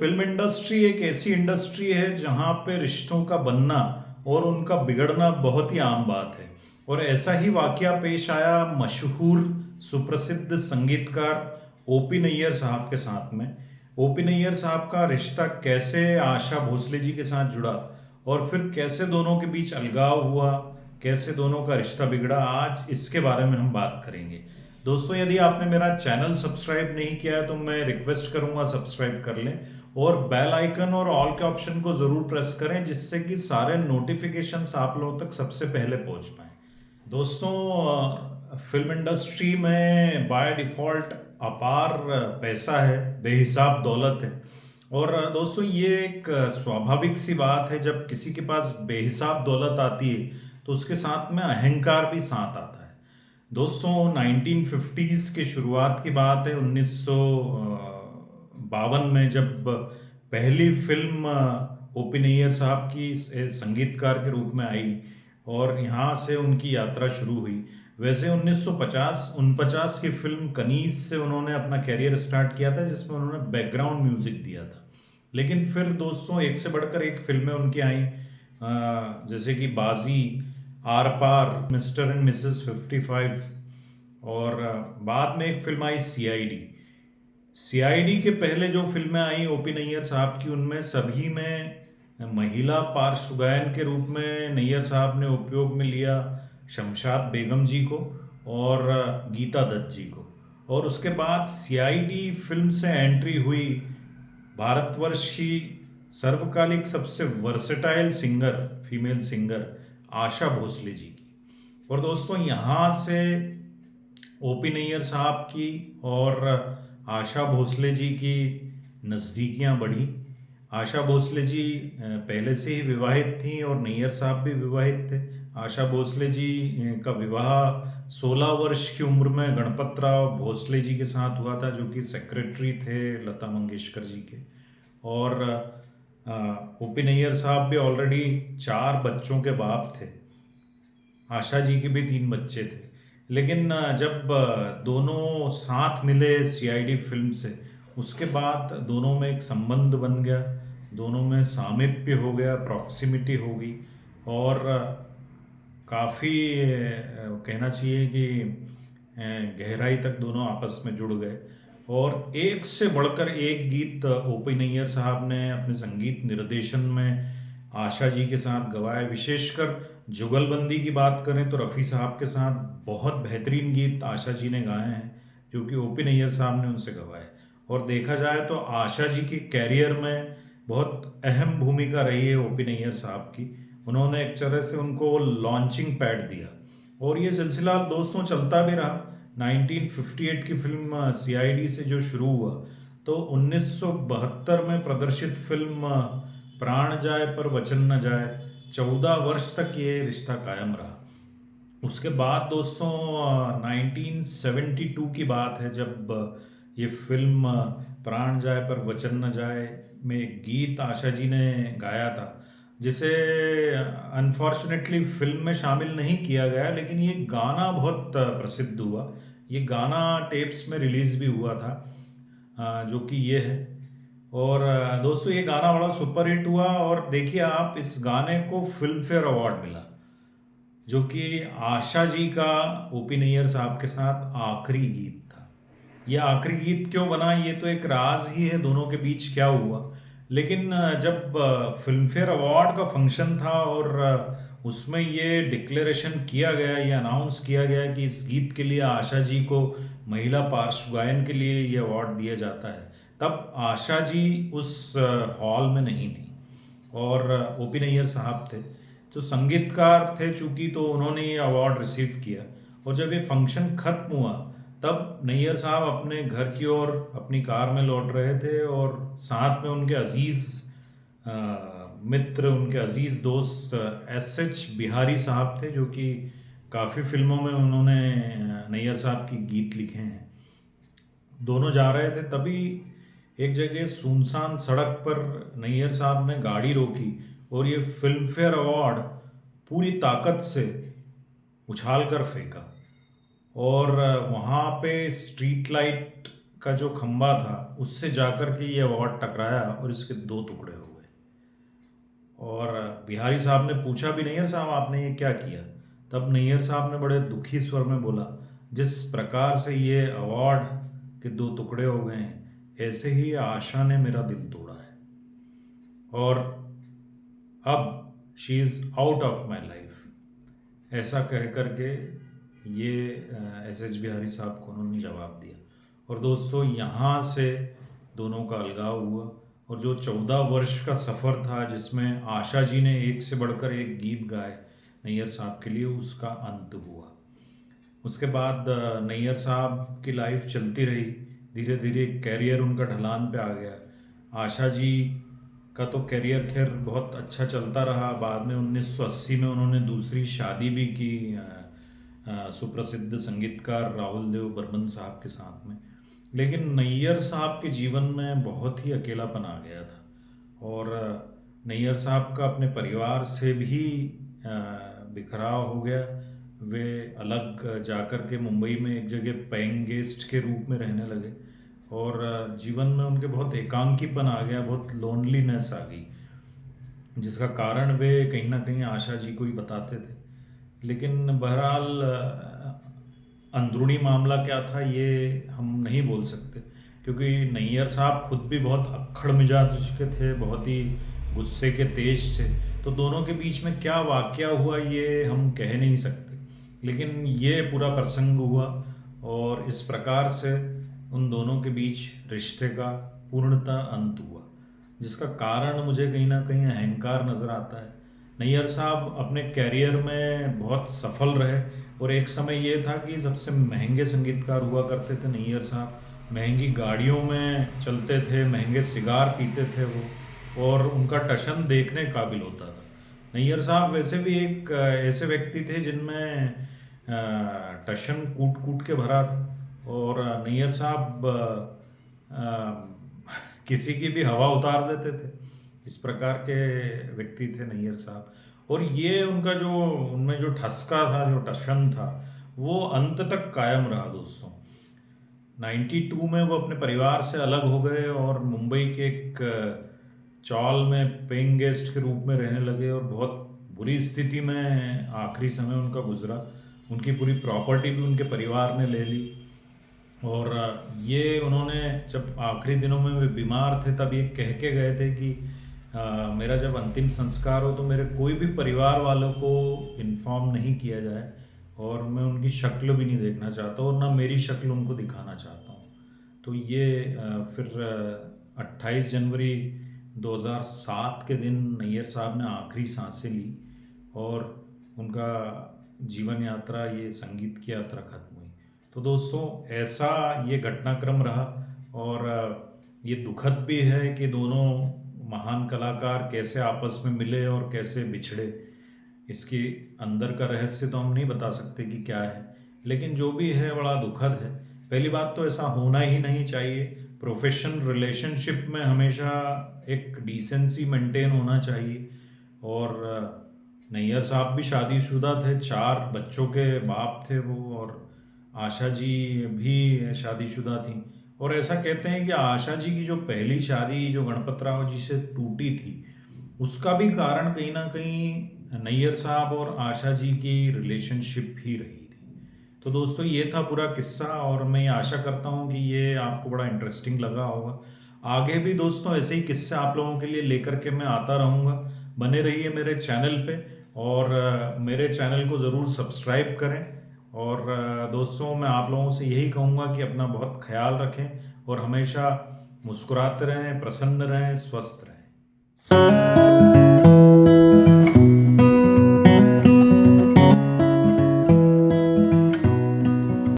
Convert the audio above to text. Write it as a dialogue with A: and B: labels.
A: Film industry एक ऐसी industry है जहां पे रिश्तों का बनना और उनका बिगड़ना बहुत ही आम बात है। और ऐसा ही वाकया पेश आया मशहूर सुप्रसिद्ध संगीतकार ओपी नैयर साहब के साथ में। ओपी नैयर साहब का रिश्ता कैसे आशा भोसले जी के साथ जुड़ा और फिर कैसे दोनों के बीच अलगाव हुआ, कैसे दोनों का रिश्ता बिगड़ा, आज इसके बारे में हम बात करेंगे। दोस्तों, यदि आपने मेरा चैनल सब्सक्राइब नहीं किया है तो मैं रिक्वेस्ट करूंगा सब्सक्राइब कर लें और बेल आइकन और ऑल के ऑप्शन को जरूर प्रेस करें जिससे कि सारे नोटिफिकेशंस आप लोगों तक सबसे पहले पहुंच पाए। दोस्तों, फिल्म इंडस्ट्री में बाय डिफॉल्ट अपार पैसा है, बेहिसाब दौलत है। और दोस्तों, ये एक स्वाभाविक सी बात है, जब किसी के पास बेहिसाब दौलत आती है तो उसके साथ में अहंकार भी साथ आता है। दोस्तों, 1950s के शुरुआत की बात है, 1952 में जब पहली फिल्म ओपी नैयर साहब की संगीतकार के रूप में आई और यहाँ से उनकी यात्रा शुरू हुई। वैसे 1950-49 की फिल्म कनीज से उन्होंने अपना कैरियर स्टार्ट किया था जिसमें उन्होंने बैकग्राउंड म्यूजिक दिया था। लेकिन फिर दोस्तों एक से बढ़कर एक फिल्में उनकी आई, जैसे कि बाजी, आर पार, मिस्टर एंड मिसेस 55 और बाद में एक फिल्म आई सीआईडी। सीआईडी के पहले जो फिल्में आई ओपी नैयर साहब की, उनमें सभी में महिला पार्श्व गायन के रूप में नैयर साहब ने उपयोग में लिया शमशाद बेगम जी को और गीता दत्त जी को। और उसके बाद सीआईडी फिल्म से एंट्री हुई भारतवर्ष की सर्वकालिक सबसे versatile singer, female singer Asha Bhosle ji की। और दोस्तों, यहाँ से ओपी नैयर साहब की और आशा भोसले जी की नज़दीकियाँ बढ़ी। आशा भोसले जी पहले से ही विवाहित थीं और नैयर साहब भी विवाहित थे। आशा भोसले जी का विवाह 16 वर्ष की उम्र में गणपतराव भोसले जी के साथ हुआ था, जो कि सेक्रेटरी थे लता मंगेशकर जी के। और ओपी नैयर साहब भी ऑलरेडी 4 बच्चों के बाप थे। आशा जी के भी 3 बच्चे थे। लेकिन जब दोनों साथ मिले सीआईडी फिल्म से, उसके बाद दोनों में एक संबंध बन गया, दोनों में सामीप्य हो गया, प्रॉक्सिमिटी हो गई और काफ़ी कहना चाहिए कि गहराई तक दोनों आपस में जुड़ गए। और एक से बढ़कर एक गीत ओपी नैयर साहब ने अपने संगीत निर्देशन में आशा जी के साथ गवाए। विशेषकर जुगलबंदी की बात करें तो रफ़ी साहब के साथ बहुत बेहतरीन गीत आशा जी ने गाए हैं, जो कि ओपी नैयर साहब ने उनसे गवाए। और देखा जाए तो आशा जी के कैरियर में बहुत अहम भूमिका रही है ओपी नैयर साहब की। उन्होंने एक तरह से उनको लॉन्चिंग पैड दिया और ये सिलसिला दोस्तों चलता भी रहा। 1958 की फिल्म सीआईडी से जो शुरू हुआ तो 1972 में प्रदर्शित फिल्म प्राण जाए पर वचन न जाए, 14 वर्ष तक ये रिश्ता कायम रहा। उसके बाद दोस्तों 1972 की बात है, जब ये फिल्म प्राण जाए पर वचन न जाए में एक गीत आशा जी ने गाया था, जिसे अनफॉर्चुनेटली फिल्म में शामिल नहीं किया गया, लेकिन ये गाना बहुत प्रसिद्ध हुआ। ये गाना टेप्स में रिलीज भी हुआ था, जो कि ये है। और दोस्तों, ये गाना बड़ा सुपर हिट हुआ और देखिए आप, इस गाने को फिल्म फेयर अवार्ड मिला, जो कि आशा जी का ओपी नैयर साहब के साथ आखिरी गीत था। ये आखिरी गीत क्यों बना, ये तो एक राज ही है दोनों के बीच क्या हुआ। लेकिन जब फिल्म फेयर अवार्ड का फंक्शन था और उसमें ये डिक्लेरेशन किया गया, ये अनाउंस किया गया कि इस गीत के लिए आशा जी को महिला पार्श्व गायन के लिए ये अवार्ड दिया जाता है, तब आशा जी उस हॉल में नहीं थी और ओपी नैयर साहब थे, तो संगीतकार थे चूंकि, तो उन्होंने ये अवार्ड रिसीव किया। और जब ये फंक्शन खत्म हुआ तब नैयर साहब अपने घर की ओर अपनी कार में लौट रहे थे और साथ में उनके अजीज़ मित्र, उनके अजीज़ दोस्त एस.एच. बिहारी साहब थे, जो कि काफ़ी फिल्मों में उन्होंने नैयर साहब की गीत लिखे हैं। दोनों जा रहे थे, तभी एक जगह सुनसान सड़क पर नैयर साहब ने गाड़ी रोकी और ये फिल्म फेयर अवार्ड पूरी ताकत से उछाल कर फेंका। और वहाँ पे स्ट्रीट लाइट का जो खंबा था उससे जाकर के ये अवार्ड टकराया और इसके दो टुकड़े हो गए। और बिहारी साहब ने पूछा भी, नैयर साहब आपने ये क्या किया? तब नैयर साहब ने बड़े दुखी स्वर में बोला, जिस प्रकार से ये अवार्ड के दो टुकड़े हो गए हैं, ऐसे ही आशा ने मेरा दिल तोड़ा है और अब she is out of my life. ऐसा कह कर के ये एस बिहारी साहब को उन्होंने जवाब दिया। और दोस्तों, यहाँ से दोनों का अलगाव हुआ और जो 14 वर्ष का सफ़र था जिसमें आशा जी ने एक से बढ़कर एक गीत गाए नैयर साहब के लिए, उसका अंत हुआ। उसके बाद नैयर साहब की लाइफ चलती रही, धीरे धीरे कैरियर उनका ढलान पे आ गया। आशा जी का तो कैरियर खैर बहुत अच्छा चलता रहा। बाद में 1980 में उन्होंने दूसरी शादी भी की सुप्रसिद्ध संगीतकार राहुल देव बर्मन साहब के साथ में। लेकिन नैयर साहब के जीवन में बहुत ही अकेलापन आ गया था और नैयर साहब का अपने परिवार से भी बिखराव हो गया। वे अलग जाकर के मुंबई में एक जगह पेइंग गेस्ट के रूप में रहने लगे और जीवन में उनके बहुत एकांकीपन आ गया, बहुत लोनलीनेस आ गई, जिसका कारण वे कहीं ना कहीं आशा जी को ही बताते थे। लेकिन बहरहाल अंदरूनी मामला क्या था ये हम नहीं बोल सकते, क्योंकि नैयर साहब खुद भी बहुत अक्खड़ मिजाज के थे, बहुत ही गुस्से के तेज थे। तो दोनों के बीच में क्या वाकया हुआ ये हम कह नहीं सकते, लेकिन ये पूरा प्रसंग हुआ और इस प्रकार से उन दोनों के बीच रिश्ते का पूर्णतः अंत हुआ, जिसका कारण मुझे कहीं ना कहीं अहंकार नज़र आता है। नैयर साहब अपने कैरियर में बहुत सफल रहे और एक समय ये था कि सबसे महंगे संगीतकार हुआ करते थे नैयर साहब। महंगी गाड़ियों में चलते थे, महंगे सिगार पीते थे वो, और उनका टशन देखने काबिल होता था। नैयर साहब वैसे भी एक ऐसे व्यक्ति थे जिनमें टशन कूट कूट के भरा था और नैयर साहब किसी की भी हवा उतार देते थे। इस प्रकार के व्यक्ति थे नैयर साहब। और ये उनका जो उनमें जो ठसका था, जो टशन था, वो अंत तक कायम रहा दोस्तों। 92 में वो अपने परिवार से अलग हो गए और मुंबई के एक चौल में पेइंग गेस्ट के रूप में रहने लगे और बहुत बुरी स्थिति में आखिरी समय उनका गुजरा। उनकी पूरी प्रॉपर्टी भी उनके परिवार ने ले ली और ये उन्होंने जब आखिरी दिनों में वे बीमार थे तब ये कह के गए थे कि मेरा जब अंतिम संस्कार हो तो मेरे कोई भी परिवार वालों को इन्फॉर्म नहीं किया जाए और मैं उनकी शक्ल भी नहीं देखना चाहता और ना मेरी शक्ल उनको दिखाना चाहता हूँ। तो ये फिर 28 जनवरी 2007 के दिन नैयर साहब ने आखिरी सांसें ली और उनका जीवन यात्रा, ये संगीत की यात्रा खत्म हुई। तो दोस्तों, ऐसा ये घटनाक्रम रहा और ये दुखद भी है कि दोनों महान कलाकार कैसे आपस में मिले और कैसे बिछड़े। इसके अंदर का रहस्य तो हम नहीं बता सकते कि क्या है, लेकिन जो भी है बड़ा दुखद है। पहली बात तो ऐसा होना ही नहीं चाहिए। प्रोफेशनल रिलेशनशिप में हमेशा एक डिसेंसी मेंटेन होना चाहिए। और नैयर साहब भी शादीशुदा थे, 4 बच्चों के बाप थे वो, और आशा जी भी शादीशुदा थी। और ऐसा कहते हैं कि आशा जी की जो पहली शादी जो गणपत राव जी से टूटी थी, उसका भी कारण कहीं ना कहीं नैयर साहब और आशा जी की रिलेशनशिप ही रही थी। तो दोस्तों, ये था पूरा किस्सा और मैं आशा करता हूँ कि ये आपको बड़ा इंटरेस्टिंग लगा होगा। आगे भी दोस्तों ऐसे ही किस्से आप लोगों के लिए लेकर के मैं आता रहूँगा। बने रहिए मेरे चैनल पे और मेरे चैनल को ज़रूर सब्सक्राइब करें। और दोस्तों, मैं आप लोगों से यही कहूँगा कि अपना बहुत ख्याल रखें और हमेशा मुस्कुराते रहें, प्रसन्न रहें, स्वस्थ रहें।